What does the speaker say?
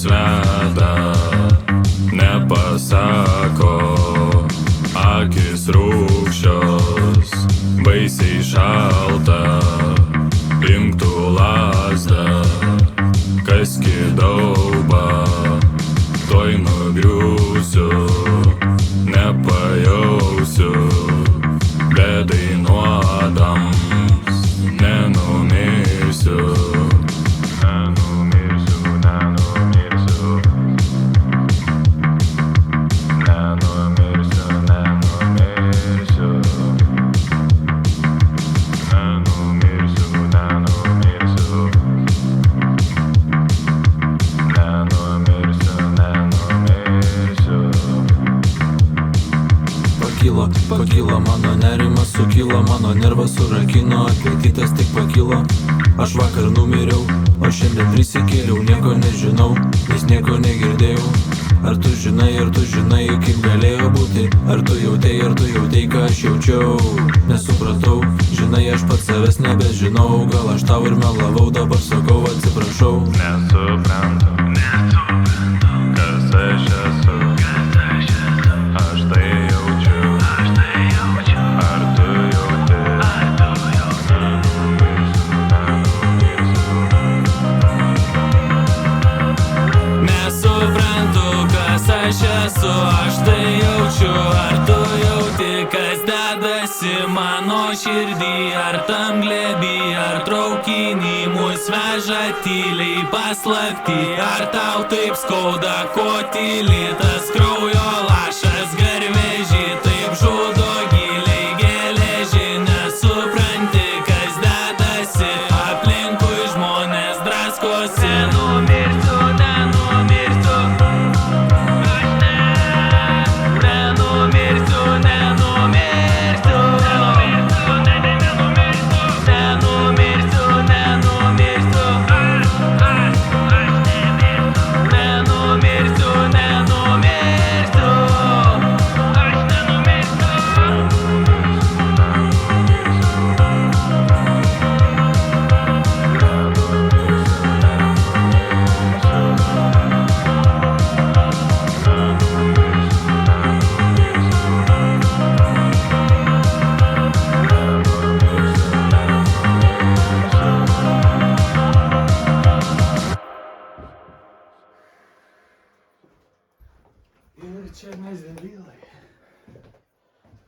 veda, nepasako, akis rūgščios, baisiai šalta, imk tu lazdą, kaski daubą, tuoj nugriūsiu, nepajausiu, bedainuodams nenumirsiu. Pakilo mano nerimas, sukilo mano nervas, surakino, apetitas tik pakilo. Aš vakar numiriau, o šiandien prisikėliau, nieko nežinau, nes nieko negirdėjau. Ar tu žinai, kaip galėjo būti? Ar tu jautei, ką aš jaučiau? Nesupratau, žinai, aš pats savęs nebežinau. Gal aš tau ir melavau, dabar sakau atsiprašau. Nesuprantu, kas aš esu, aš tai jaučiu, ar tu jauti? Nesuprantu, kas aš esu, aš tai jaučiu, ar tu jauti, kas dedasi mano širdį, ar tam glėby, ar traukinį mus veža tyliai paslapti, ar tau taip skauda, ko tyli, tas kraujo lašas garvežį, taip žudo giliai geležį, nesupranti, kas dedasi, aplinkui žmonės draskosi. Ir čia mes debilai.